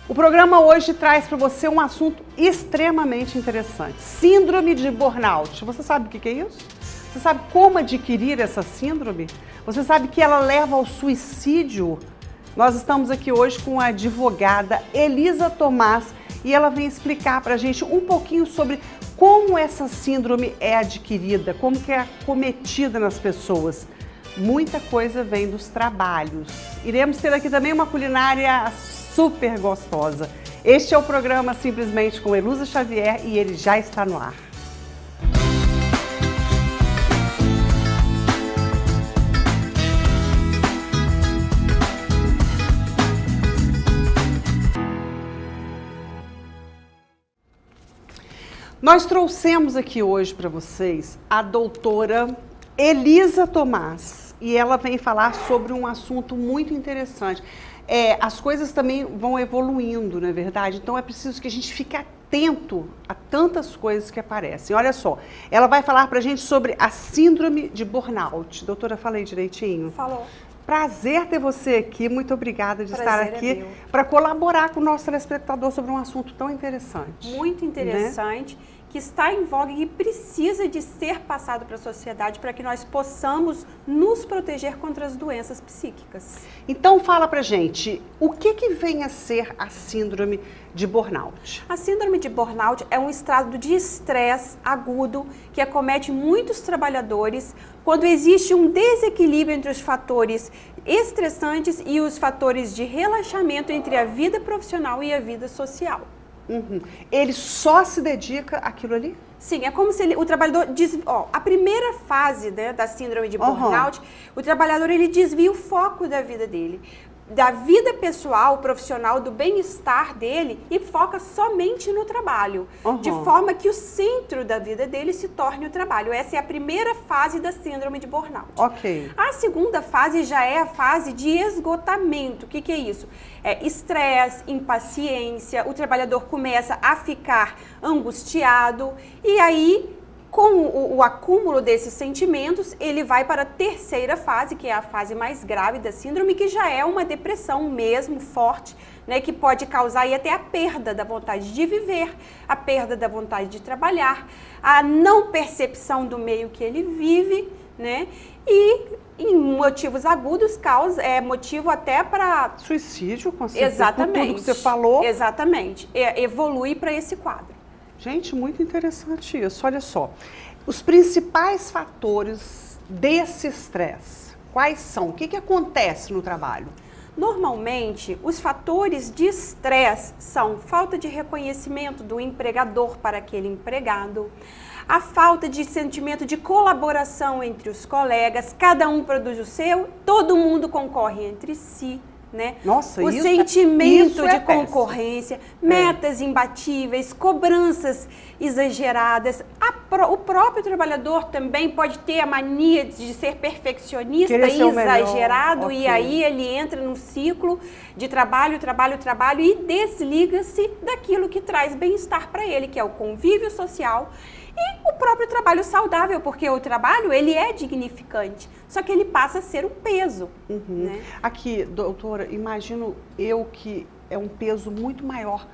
O programa hoje traz para você um assunto extremamente interessante. Síndrome de burnout. Você sabe o que é isso? Você sabe como adquirir essa síndrome? Você sabe que ela leva ao suicídio? Nós estamos aqui hoje com a advogada Elisa Tomás e ela vem explicar para a gente um pouquinho sobre como essa síndrome é adquirida, como que é cometida nas pessoas. Muita coisa vem dos trabalhos. Iremos ter aqui também uma culinária super gostosa. Este é o programa Simplesmente com Elusa Xavier e ele já está no ar. Nós trouxemos aqui hoje para vocês a doutora Elisa Tomás e ela vem falar sobre um assunto muito interessante. As coisas também vão evoluindo, não é verdade? Então é preciso que a gente fique atento a tantas coisas que aparecem. Olha só, ela vai falar para a gente sobre a síndrome de burnout. Doutora, falei direitinho? Falou. Prazer ter você aqui, muito obrigada de estar Prazer aqui para colaborar com o nosso telespectador sobre um assunto tão interessante. Muito interessante, né? Que está em voga e precisa de ser passado para a sociedade para que nós possamos nos proteger contra as doenças psíquicas. Então fala pra gente, o que vem a ser a síndrome de burnout? A síndrome de burnout é um estado de estresse agudo que acomete muitos trabalhadores quando existe um desequilíbrio entre os fatores estressantes e os fatores de relaxamento entre a vida profissional e a vida social. Uhum. Ele só se dedica àquilo ali? Sim, é como se o trabalhador a primeira fase, né, da síndrome de burnout, o trabalhador ele desvia o foco da vida dele, da vida pessoal, profissional, do bem-estar dele e foca somente no trabalho, de forma que o centro da vida dele se torne o trabalho. Essa é a primeira fase da síndrome de burnout. Ok. A segunda fase já é a fase de esgotamento. O que é isso? É estresse, impaciência, o trabalhador começa a ficar angustiado e aí, com o acúmulo desses sentimentos, ele vai para a terceira fase, que é a fase mais grave da síndrome, que já é uma depressão mesmo forte, né, que pode causar aí até a perda da vontade de viver, a perda da vontade de trabalhar, a não percepção do meio que ele vive, né, e em motivos agudos motivo até para suicídio, com certeza. Exatamente. Por tudo que você falou. Exatamente. Evolui para esse quadro. Gente, muito interessante isso. Olha só, os principais fatores desse estresse, quais são? O que acontece no trabalho? Normalmente, os fatores de estresse são falta de reconhecimento do empregador para aquele empregado, a falta de sentimento de colaboração entre os colegas, cada um produz o seu, todo mundo concorre entre si. Né? Nossa, o sentimento de concorrência, metas imbatíveis, cobranças exageradas. O próprio trabalhador também pode ter a mania de ser perfeccionista e exagerado, e aí ele entra num ciclo de trabalho, trabalho, trabalho e desliga-se daquilo que traz bem-estar para ele, que é o convívio social e o próprio trabalho saudável, porque o trabalho ele é dignificante, só que ele passa a ser um peso. Né? Aqui, doutora, imagino eu que é um peso muito maior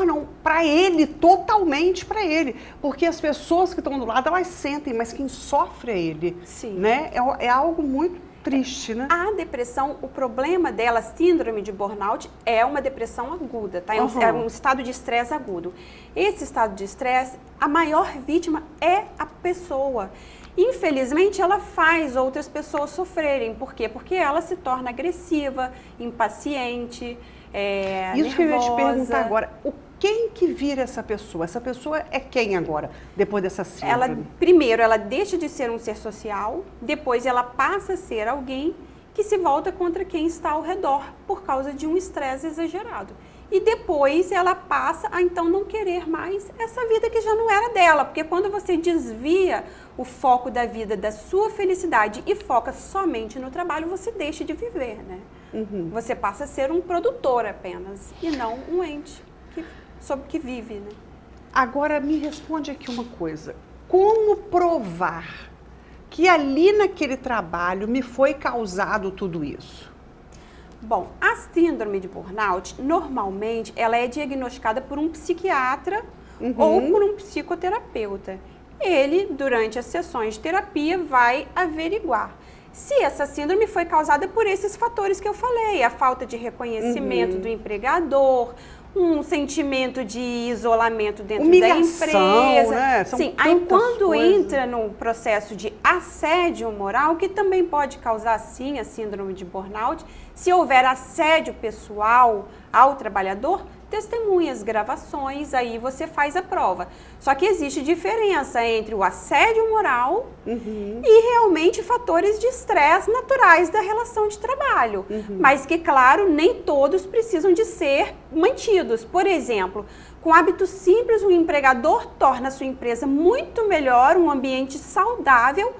não, para ele, totalmente para ele, porque as pessoas que estão do lado, elas sentem, mas quem sofre é ele. Sim. Né? É algo muito triste, né? A depressão, o problema dela, síndrome de burnout, é uma depressão aguda, tá? É um estado de estresse agudo. Esse estado de estresse, a maior vítima é a pessoa. Infelizmente, ela faz outras pessoas sofrerem. Por quê? Porque ela se torna agressiva, impaciente, Isso que eu ia te perguntar agora. Quem que vira essa pessoa? Essa pessoa é quem agora, depois dessa síndrome? Primeiro, ela deixa de ser um ser social, depois ela passa a ser alguém que se volta contra quem está ao redor por causa de um estresse exagerado. E depois ela passa a então não querer mais essa vida que já não era dela, porque quando você desvia o foco da vida, da sua felicidade e foca somente no trabalho, você deixa de viver, né? Você passa a ser um produtor apenas e não um ente sobre o que vive, né? Agora me responde aqui uma coisa, como provar que ali naquele trabalho me foi causado tudo isso? Bom, a síndrome de burnout, normalmente, ela é diagnosticada por um psiquiatra ou por um psicoterapeuta. Ele, durante as sessões de terapia, vai averiguar se essa síndrome foi causada por esses fatores que eu falei, a falta de reconhecimento do empregador, um sentimento de isolamento dentro da empresa. Né? Sim, aí quando entra no processo de assédio moral, que também pode causar sim a síndrome de burnout, se houver assédio pessoal ao trabalhador, testemunhas, gravações, aí você faz a prova. Só que existe diferença entre o assédio moral e realmente fatores de estresse naturais da relação de trabalho. Mas que, claro, nem todos precisam de ser mantidos. Por exemplo, com hábitos simples, o empregador torna a sua empresa muito melhor, um ambiente saudável,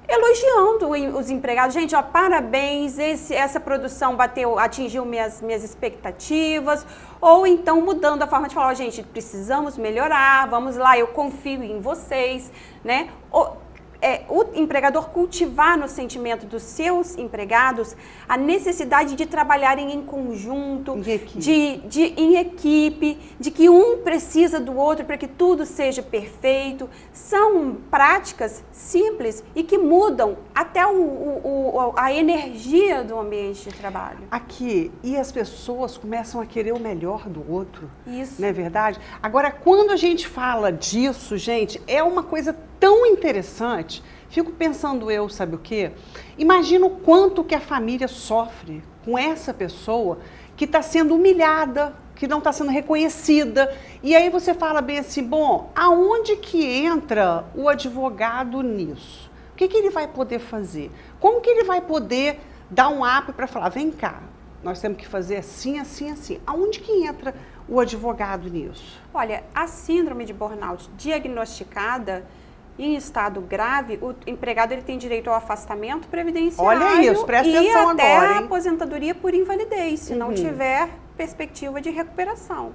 elogiando os empregados. Gente, ó, parabéns, essa produção atingiu minhas expectativas. Ou então mudando a forma de falar, ó, gente, precisamos melhorar, vamos lá, eu confio em vocês, né? O empregador cultivar no sentimento dos seus empregados a necessidade de trabalharem em conjunto, em equipe, de que um precisa do outro para que tudo seja perfeito. São práticas simples e que mudam até a energia do ambiente de trabalho. Aqui, e as pessoas começam a querer o melhor do outro. Isso. Não é verdade? Agora, quando a gente fala disso, gente, é uma coisa tão interessante. Fico pensando sabe o quê? Imagina o quanto que a família sofre com essa pessoa que está sendo humilhada, que não está sendo reconhecida. E aí você fala bem assim, bom, aonde que entra o advogado nisso? O que ele vai poder fazer? Como que ele vai poder dar um up para falar, vem cá, nós temos que fazer assim, assim, assim. Aonde que entra o advogado nisso? Olha, a síndrome de burnout diagnosticada em estado grave, o empregado ele tem direito ao afastamento previdenciário. Olha isso, presta atenção agora, e até a hein? aposentadoria por invalidez, se não tiver perspectiva de recuperação.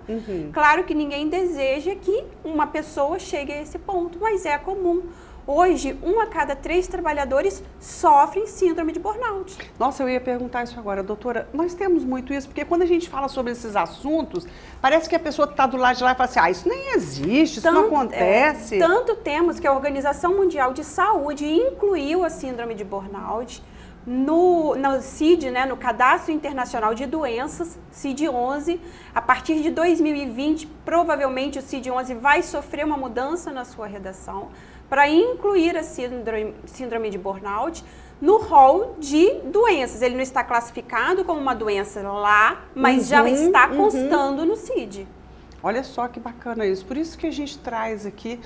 Claro que ninguém deseja que uma pessoa chegue a esse ponto, mas é comum. Hoje, 1 a cada 3 trabalhadores sofrem síndrome de burnout. Nossa, eu ia perguntar isso agora, doutora. Nós temos muito isso, porque quando a gente fala sobre esses assuntos, parece que a pessoa está do lado de lá e fala assim, isso nem existe, isso não acontece. Tanto temos que a Organização Mundial de Saúde incluiu a síndrome de burnout no CID, né, no Cadastro Internacional de Doenças, CID-11. A partir de 2020, provavelmente o CID-11 vai sofrer uma mudança na sua redação para incluir a síndrome de burnout no rol de doenças. Ele não está classificado como uma doença lá, mas já está constando no CID. Olha só que bacana isso. Por isso que a gente traz aqui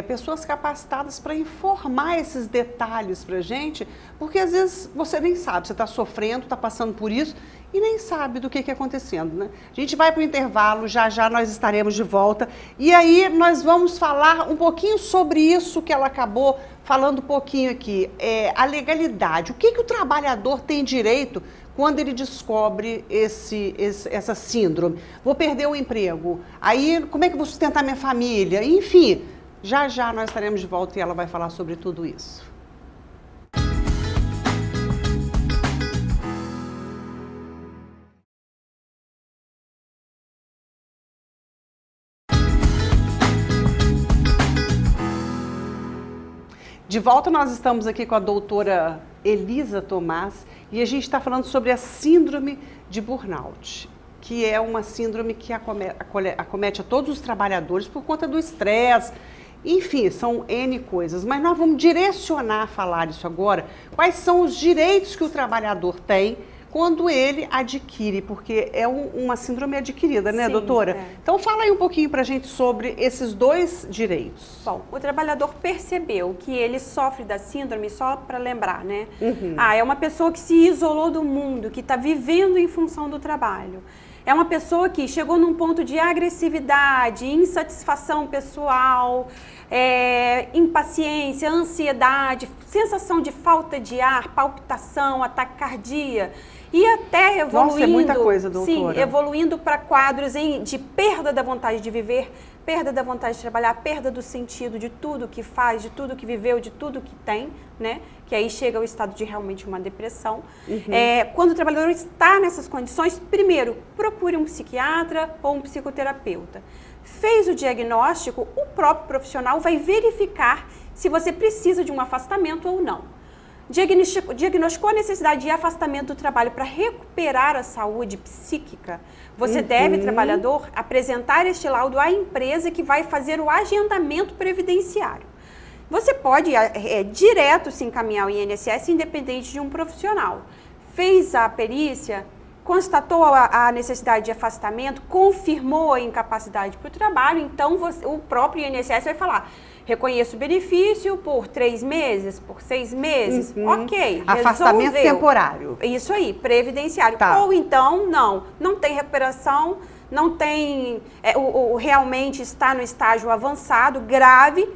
pessoas capacitadas para informar esses detalhes para a gente, porque às vezes você nem sabe, você está sofrendo, está passando por isso e nem sabe do que está acontecendo, né? A gente vai para o intervalo, já já nós estaremos de volta e aí nós vamos falar um pouquinho sobre isso que ela acabou falando um pouquinho aqui, a legalidade, o que o trabalhador tem direito quando ele descobre essa síndrome. Vou perder o emprego, aí como é que eu vou sustentar minha família, enfim. Já já nós estaremos de volta e ela vai falar sobre tudo isso. De volta nós estamos aqui com a doutora Elisa Tomás e a gente está falando sobre a síndrome de burnout, que é uma síndrome que acomete a todos os trabalhadores por conta do estresse. Enfim, são N coisas, mas nós vamos direcionar a falar isso agora. Quais são os direitos que o trabalhador tem quando ele adquire, porque é uma síndrome adquirida, né, doutora? Então fala aí um pouquinho pra gente sobre esses dois direitos. Bom, o trabalhador percebeu que ele sofre da síndrome, só para lembrar, né? É uma pessoa que se isolou do mundo, que está vivendo em função do trabalho. É uma pessoa que chegou num ponto de agressividade, insatisfação pessoal, impaciência, ansiedade, sensação de falta de ar, palpitação, ataque cardíaco. e até evoluindo. Nossa, é muita coisa, doutora. Sim, evoluindo para quadros de perda da vontade de viver, perda da vontade de trabalhar, perda do sentido de tudo que faz, de tudo que viveu, de tudo que tem, né? Que aí chega ao estado de realmente uma depressão. Quando o trabalhador está nessas condições, primeiro, procure um psiquiatra ou um psicoterapeuta. Fez o diagnóstico, o próprio profissional vai verificar se você precisa de um afastamento ou não. Diagnosticou a necessidade de afastamento do trabalho para recuperar a saúde psíquica, você deve, trabalhador, apresentar este laudo à empresa que vai fazer o agendamento previdenciário. Você pode direto se encaminhar ao INSS independente de um profissional. Fez a perícia, constatou a necessidade de afastamento, confirmou a incapacidade para o trabalho, então o próprio INSS vai falar: reconheço o benefício por 3 meses, por 6 meses, ok, afastamento resolveu. Temporário. Isso aí, previdenciário. Tá. Ou então, não tem recuperação, não tem, realmente está no estágio avançado, grave,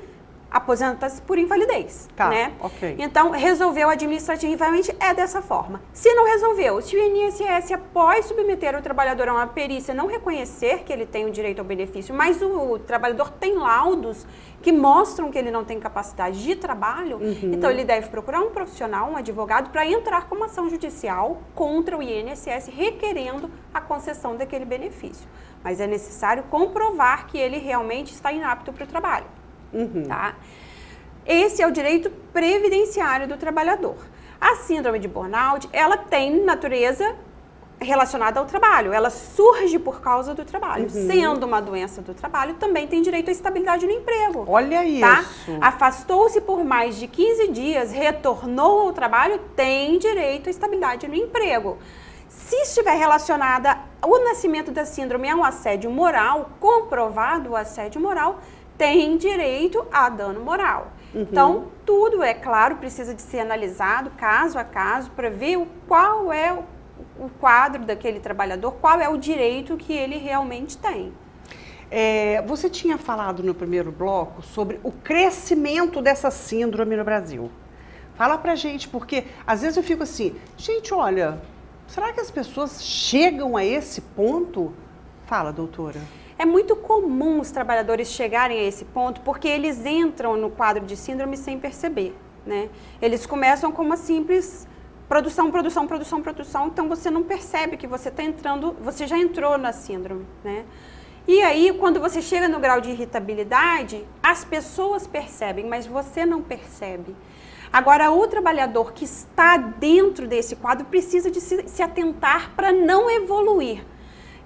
aposenta-se por invalidez, Tá, né? ok. Então, resolveu administrativamente, é dessa forma. Se não resolveu, se o INSS, após submeter o trabalhador a uma perícia, não reconhecer que ele tem o direito ao benefício, mas o trabalhador tem laudos que mostram que ele não tem capacidade de trabalho, então ele deve procurar um profissional, um advogado, para entrar com uma ação judicial contra o INSS, requerendo a concessão daquele benefício. Mas é necessário comprovar que ele realmente está inapto para o trabalho. Tá? Esse é o direito previdenciário do trabalhador. A síndrome de burnout, ela tem natureza relacionada ao trabalho, ela surge por causa do trabalho. Sendo uma doença do trabalho, também tem direito à estabilidade no emprego. Olha tá? isso. Afastou-se por mais de 15 dias, retornou ao trabalho, tem direito à estabilidade no emprego. Se estiver relacionada o nascimento da síndrome a um assédio moral, comprovado o assédio moral, tem direito a dano moral. Então, tudo, é claro, precisa de ser analisado caso a caso para ver qual é o quadro daquele trabalhador, qual é o direito que ele realmente tem. Você tinha falado no primeiro bloco sobre o crescimento dessa síndrome no Brasil. Fala pra gente, porque às vezes eu fico assim, gente, olha, será que as pessoas chegam a esse ponto? Fala, doutora. É muito comum os trabalhadores chegarem a esse ponto porque eles entram no quadro de síndrome sem perceber, né? Eles começam com uma simples produção, então você não percebe que você está entrando, você já entrou na síndrome, né? E aí, quando você chega no grau de irritabilidade, as pessoas percebem, mas você não percebe. Agora, o trabalhador que está dentro desse quadro precisa de se atentar para não evoluir.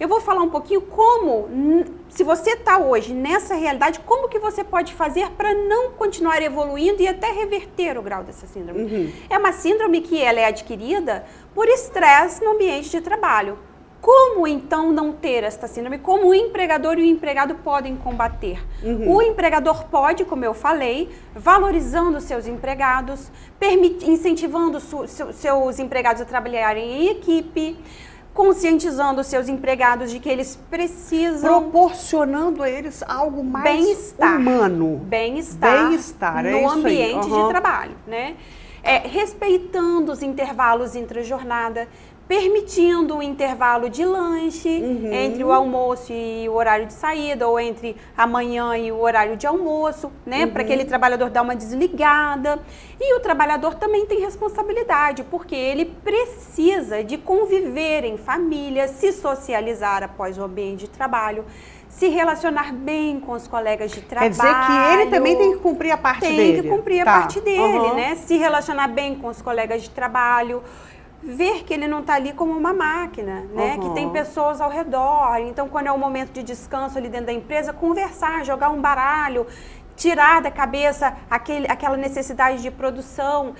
Eu vou falar um pouquinho como, se você está hoje nessa realidade, como que você pode fazer para não continuar evoluindo e até reverter o grau dessa síndrome. É uma síndrome que ela é adquirida por estresse no ambiente de trabalho. Como então não ter esta síndrome? Como o empregador e o empregado podem combater? O empregador pode, como eu falei, valorizando seus empregados, incentivando seus empregados a trabalharem em equipe, conscientizando os seus empregados de que eles precisam... Proporcionando a eles algo mais humano. Bem-estar no ambiente de trabalho, né? Respeitando os intervalos entre a jornada, permitindo um intervalo de lanche entre o almoço e o horário de saída, ou entre a manhã e o horário de almoço, né? Para aquele trabalhador dar uma desligada. E o trabalhador também tem responsabilidade, porque ele precisa de conviver em família, se socializar após o ambiente de trabalho, se relacionar bem com os colegas de trabalho. Quer dizer que ele também tem que cumprir a parte dele. Tem que cumprir a parte dele, né? Se relacionar bem com os colegas de trabalho, ver que ele não está ali como uma máquina, né? Que tem pessoas ao redor. Então, quando é o momento de descanso ali dentro da empresa, conversar, jogar um baralho, tirar da cabeça aquela necessidade de produção,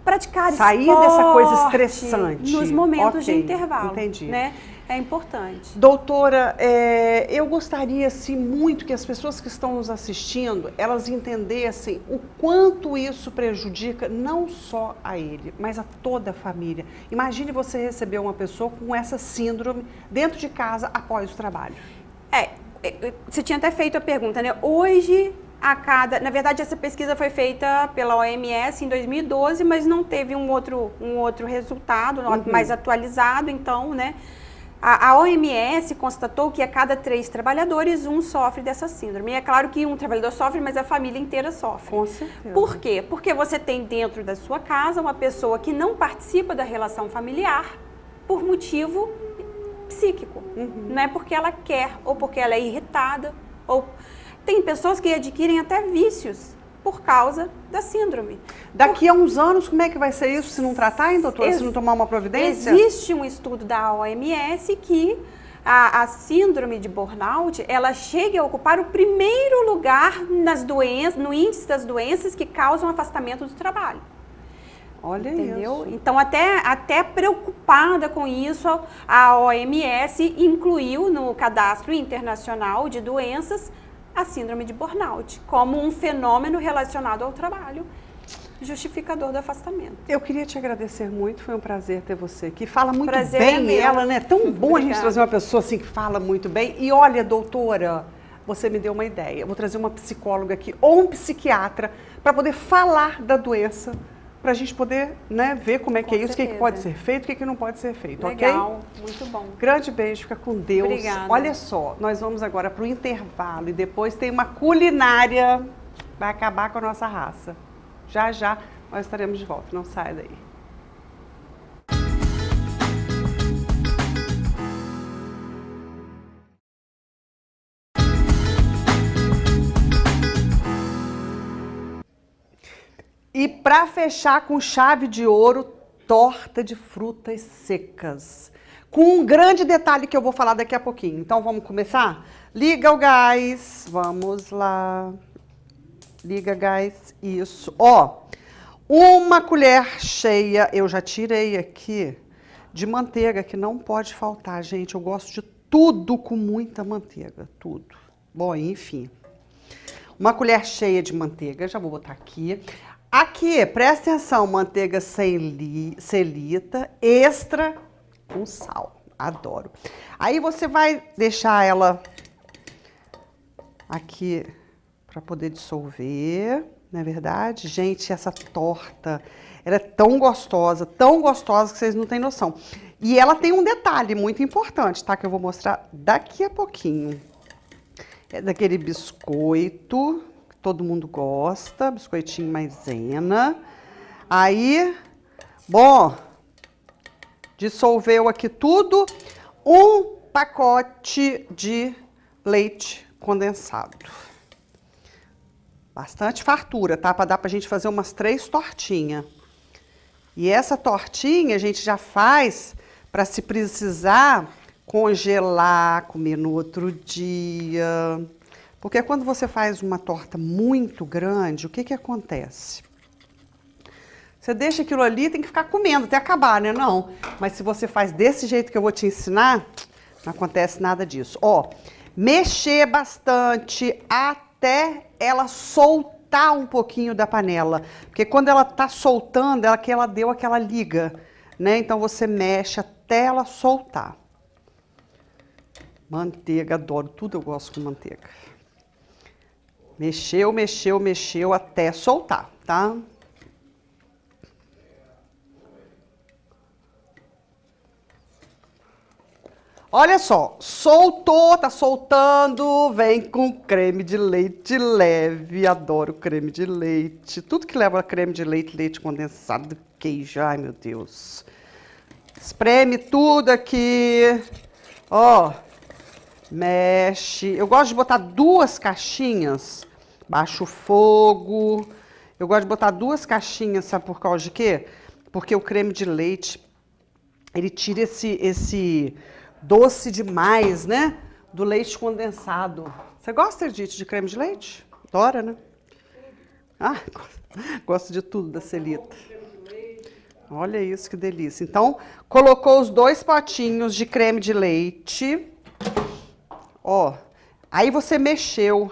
praticar sair esporte dessa coisa estressante nos momentos de intervalo. Entendi. Né? É importante. Doutora, eu gostaria assim, muito que as pessoas que estão nos assistindo, elas entendessem o quanto isso prejudica não só a ele, mas a toda a família. Imagine você receber uma pessoa com essa síndrome dentro de casa após o trabalho. Você tinha até feito a pergunta, né? Hoje Na verdade, essa pesquisa foi feita pela OMS em 2012, mas não teve um outro resultado mais atualizado, então, né? A OMS constatou que a cada 3 trabalhadores, um sofre dessa síndrome. E é claro que um trabalhador sofre, mas a família inteira sofre. Com certeza. Por quê? Porque você tem dentro da sua casa uma pessoa que não participa da relação familiar por motivo psíquico. Não é porque ela quer, ou porque ela é irritada, ou... Tem pessoas que adquirem até vícios por causa da síndrome. Daqui a uns anos, como é que vai ser isso se não tratar, hein, doutora? Se não tomar uma providência? Existe um estudo da OMS que a síndrome de burnout, ela chega a ocupar o primeiro lugar nas doenças, no índice das doenças que causam afastamento do trabalho. Olha Entendeu? isso. Então, até preocupada com isso, a OMS incluiu no Cadastro Internacional de Doenças a síndrome de burnout, como um fenômeno relacionado ao trabalho, justificador do afastamento. Eu queria te agradecer muito, foi um prazer ter você aqui. Fala muito Prazer bem é ela, né? Tão bom a gente Obrigada. trazer uma pessoa assim que fala muito bem. E olha, doutora, você me deu uma ideia. Eu vou trazer uma psicóloga aqui ou um psiquiatra para poder falar da doença, para a gente poder, né, ver como é que é isso, o que pode ser feito, o que não pode ser feito, Legal, ok? muito bom. Grande beijo, fica com Deus. Obrigada. Olha só, nós vamos agora para o intervalo e depois tem uma culinária, vai acabar com a nossa raça. Já, já, nós estaremos de volta, não saia daí. E para fechar com chave de ouro, torta de frutas secas. Com um grande detalhe que eu vou falar daqui a pouquinho. Então vamos começar? Liga o gás, vamos lá. Liga gás, isso. Ó, uma colher cheia, eu já tirei aqui, de manteiga, que não pode faltar, gente. Eu gosto de tudo com muita manteiga, tudo. Bom, enfim. Uma colher cheia de manteiga, já vou botar aqui. Aqui, presta atenção, manteiga selita, extra com sal. Adoro. Aí você vai deixar ela aqui para poder dissolver, não é verdade? Gente, essa torta, ela é tão gostosa que vocês não têm noção. E ela tem um detalhe muito importante, tá? Que eu vou mostrar daqui a pouquinho. É daquele biscoito... Todo mundo gosta, biscoitinho maisena. Aí, bom, dissolveu aqui tudo. Um pacote de leite condensado. Bastante fartura, tá? Para dar pra gente fazer umas 3 tortinhas. E essa tortinha a gente já faz para se precisar congelar, comer no outro dia. Porque quando você faz uma torta muito grande, o que que acontece? Você deixa aquilo ali, tem que ficar comendo até acabar, né? Não. Mas se você faz desse jeito que eu vou te ensinar, não acontece nada disso. Ó, mexer bastante até ela soltar um pouquinho da panela. Porque quando ela tá soltando, ela deu aquela liga, né? Então você mexe até ela soltar. Manteiga, adoro. Tudo eu gosto com manteiga. Mexeu, mexeu, mexeu até soltar, tá? Olha só, soltou, tá soltando, vem com creme de leite leve, adoro creme de leite. Tudo que leva creme de leite, leite condensado, queijo, ai meu Deus. Espreme tudo aqui, ó, mexe. Eu gosto de botar 2 caixinhas. Baixa o fogo. Eu gosto de botar 2 caixinhas, sabe por causa de quê? Porque o creme de leite, ele tira esse doce demais, né? Do leite condensado. Você gosta, Edith, de creme de leite? Adora, né? Ah, gosto de tudo da Celita. Olha isso, que delícia. Então, colocou os 2 potinhos de creme de leite. Ó, aí você mexeu.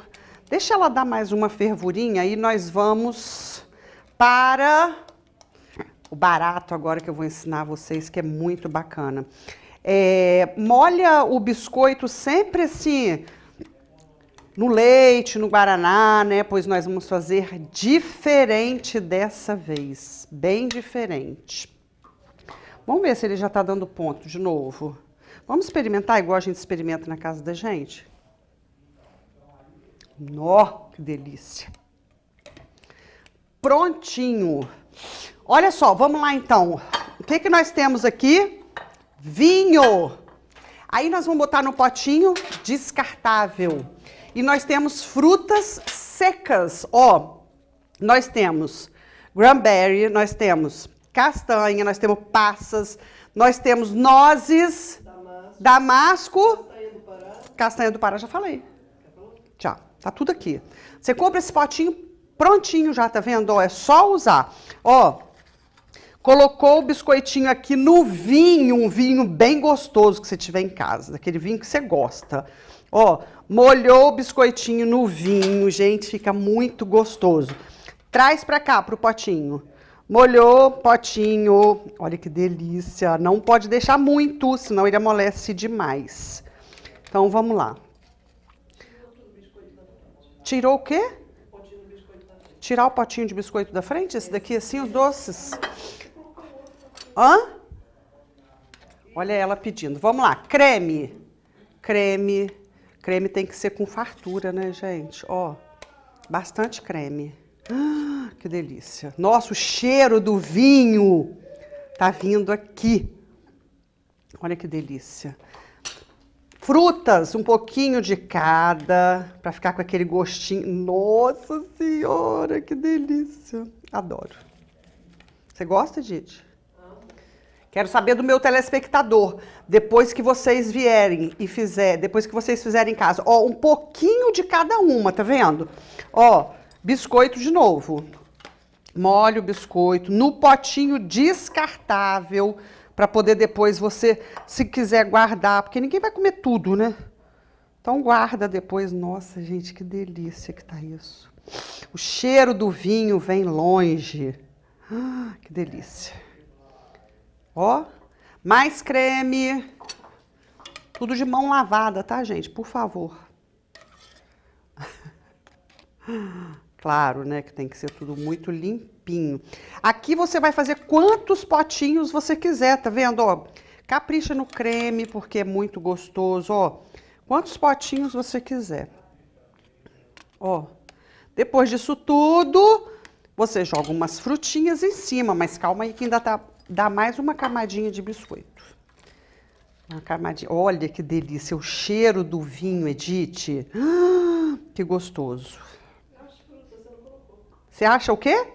Deixa ela dar mais uma fervurinha, aí nós vamos para o barato agora que eu vou ensinar vocês, que é muito bacana. Molha o biscoito sempre assim, no leite, no guaraná, né? Pois nós vamos fazer diferente dessa vez, bem diferente. Vamos ver se ele já tá dando ponto de novo. Vamos experimentar igual a gente experimenta na casa da gente? Nó, que delícia. Prontinho. Olha só, vamos lá então. O que que nós temos aqui? Vinho. Aí nós vamos botar no potinho descartável. E nós temos frutas secas. Ó, nós temos cranberry, nós temos castanha, nós temos passas, nós temos nozes, damasco, castanha do Pará, já falei. Já, tá tudo aqui. Você compra esse potinho prontinho já, tá vendo? Ó, é só usar. Ó, colocou o biscoitinho aqui no vinho, um vinho bem gostoso que você tiver em casa, daquele vinho que você gosta. Ó, molhou o biscoitinho no vinho, gente, fica muito gostoso. Traz pra cá, pro potinho. Molhou, potinho, olha que delícia. Não pode deixar muito, senão ele amolece demais. Então, vamos lá. Tirou o quê? Tirar o potinho de biscoito da frente? Esse daqui, assim, os doces. Hã? Olha ela pedindo. Vamos lá, creme. Creme. Creme tem que ser com fartura, né, gente? Ó, bastante creme. Ah, que delícia. Nossa, o cheiro do vinho tá vindo aqui. Olha que delícia. Frutas, um pouquinho de cada, para ficar com aquele gostinho. Nossa Senhora, que delícia. Adoro. Você gosta, Didi? Quero saber do meu telespectador, depois que vocês vierem e depois que vocês fizerem em casa. Ó, um pouquinho de cada uma, tá vendo? Ó, biscoito de novo. Molhe o biscoito no potinho descartável, para poder depois você, se quiser guardar, porque ninguém vai comer tudo, né? Então guarda depois. Nossa, gente, que delícia que tá isso. O cheiro do vinho vem longe. Ah, que delícia. Ó, mais creme. Tudo de mão lavada, tá, gente? Por favor. Claro, né, que tem que ser tudo muito limpinho. Aqui você vai fazer quantos potinhos você quiser, tá vendo? Ó, capricha no creme, porque é muito gostoso, ó. Quantos potinhos você quiser. Ó, depois disso tudo, você joga umas frutinhas em cima, mas calma aí que ainda dá mais uma camadinha de biscoito. Uma camadinha. Olha que delícia, o cheiro do vinho, Edith. Ah, que gostoso. Você acha o quê?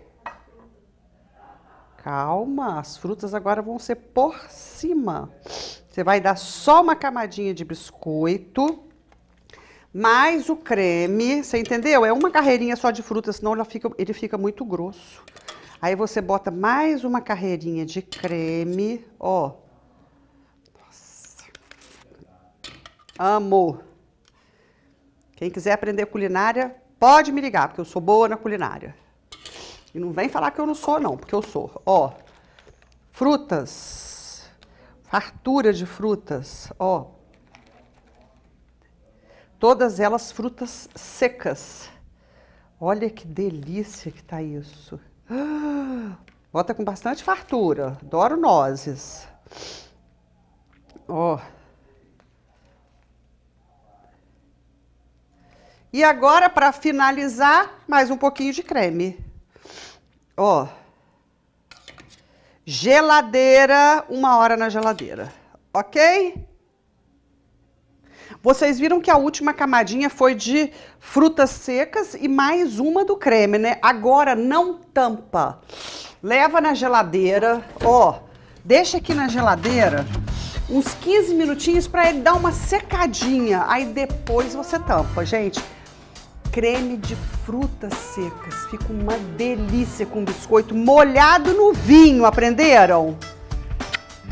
Calma, as frutas agora vão ser por cima. Você vai dar só uma camadinha de biscoito, mais o creme, você entendeu? É uma carreirinha só de fruta, senão ele fica muito grosso. Aí você bota mais uma carreirinha de creme, ó. Nossa. Amo. Quem quiser aprender culinária, pode me ligar, porque eu sou boa na culinária. E não vem falar que eu não sou, não, porque eu sou. Ó, frutas, fartura de frutas, ó. Todas elas frutas secas. Olha que delícia que tá isso. Bota com bastante fartura. Adoro nozes. Ó. E agora, para finalizar, mais um pouquinho de creme. Ó. Geladeira, 1 hora na geladeira. Ok? Vocês viram que a última camadinha foi de frutas secas e mais uma do creme, né? Agora não tampa. Leva na geladeira, ó. Deixa aqui na geladeira uns 15 minutinhos para ele dar uma secadinha. Aí depois você tampa, gente. Creme de frutas secas. Fica uma delícia com biscoito molhado no vinho, aprenderam?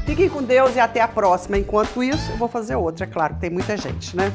Fiquem com Deus e até a próxima. Enquanto isso, eu vou fazer outra, é claro, tem muita gente, né?